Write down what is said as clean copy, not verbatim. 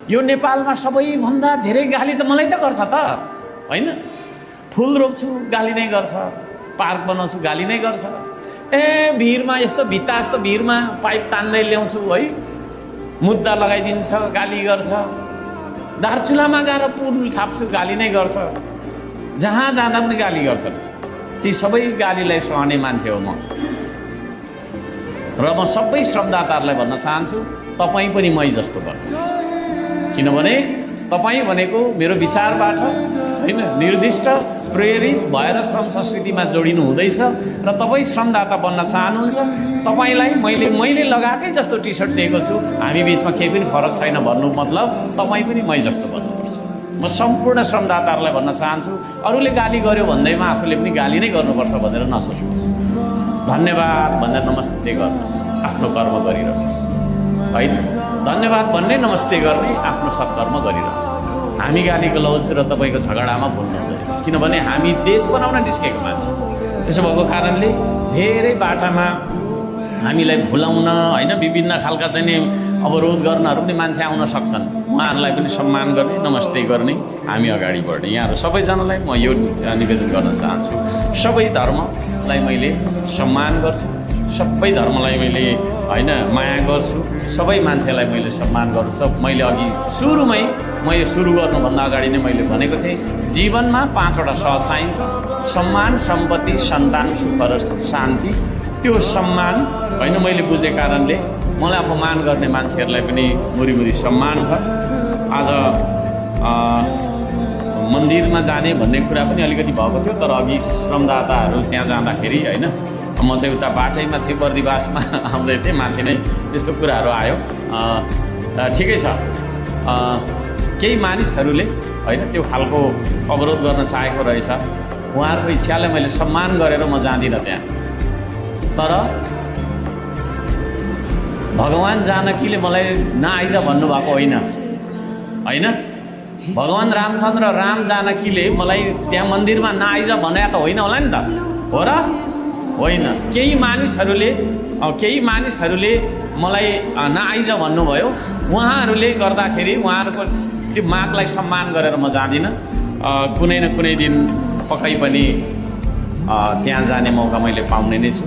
यो नेपालमा सबैभन्दा धेरै गाली त मलाई त गर्छ त हैन। फुल रोप्छु गाली नै गर्छ, पार्क बनाउँछु गाली नै गर्छ। भिरमा यस्तो भित्ता जस्तो भिरमा पाइप तान्दै ल्याउँछु है, मुद्दा लगाइदिन्छ गाली गर्छ। दार्चुलामा गएर पुल थाप्छु गाली नै गर्छ। जहाँ जाँदा पनि गाली गर्छ। ती सबै गालीलाई सहने मान्छे हो म। र म सबै श्रमदाताहरूलाई भन्न चाहन्छु, तपाईँ पनि मै जस्तो गर्नुहोस्। किनभने तपाईँ भनेको मेरो विचारबाट हैन निर्दिष्ट प्रेरित भएर श्रम संस्कृतिमा जोडिनु हुँदैछ र तपाईँ श्रमदाता बन्न चाहनुहुन्छ। तपाईँलाई मैले लगाएकै जस्तो टी सर्ट दिएको छु, हामी बिचमा केही पनि फरक छैन भन्नु मतलब तपाईँ पनि मै जस्तो बन्नुपर्छ। म सम्पूर्ण श्रमदाताहरूलाई भन्न चाहन्छु, अरूले गाली गर्यो भन्दैमा आफूले पनि गाली नै गर्नुपर्छ भनेर नसोच्नुहोस्। धन्यवाद भनेर नमस्ते गर्नुहोस्, आफ्नो कर्म गरिरहनुहोस् हैन। धन्यवाद भन्ने नमस्ते गर्ने आफ्नो सत्कर्म गरिरहनु। हामी गाली गलौज र तपाईँको झगडामा बोल्नु हुँदैन, किनभने हामी देश बनाउन निस्केको मान्छे। त्यसो भएको कारणले धेरै बाटामा हामीलाई भुलाउन हैन विभिन्न खालका चाहिँ नि अवरोध गर्नहरू पनि मान्छे आउन सक्छन्। उहाँहरूलाई पनि सम्मान गर्ने, नमस्ते गर्ने, हामी अगाडि बढ्ने। यहाँहरू सबैजनालाई म यो निवेदन गर्न चाहन्छु, सबै धर्मलाई मैले सम्मान गर्छु, सबै धर्मलाई मैले हैन माया गर्छु, सबै मान्छेलाई मैले सम्मान गर्छु। मैले अघि सुरुमै म यो सुरु गर्नुभन्दा अगाडि नै मैले भनेको थिएँ, जीवनमा 5वटा स चाहिन्छ: सम्मान, सम्पत्ति, सन्तान, सुख र शान्ति। त्यो सम्मान हैन मैले बुझे कारणले मलाई अपमान गर्ने मान्छेहरूलाई पनि मुरी सम्मान छ। आज मन्दिरमा जाने भन्ने कुरा पनि अलिकति भएको थियो, तर अघि श्रमदाताहरू त्यहाँ जाँदाखेरि हैन म चाहिँ उता बाटैमा थिएँ, बर्दिवासमा आउँदै थिएँ, माथि नै त्यस्तो कुराहरू आयो। ठिकै छ, केही मानिसहरूले हैन त्यो खालको अवरोध गर्न चाहेको रहेछ। उहाँहरूको इच्छालाई मैले सम्मान गरेर म जाँदिनँ त्यहाँ। तर भगवान् जानकीले मलाई नआइज भन्नुभएको होइन हैन। भगवान् रामचन्द्र राम जानकीले मलाई त्यहाँ मन्दिरमा नआइज भने त होइन होला नि त, हो र होइन। केही मानिसहरूले मलाई नआइज भन्नुभयो। उहाँहरूले गर्दाखेरि उहाँहरूको त्यो मागलाई सम्मान गरेर म जाँदिनँ। कुनै न कुनै दिन पक्कै पनि त्यहाँ जाने मौका मैले पाउने नै छु।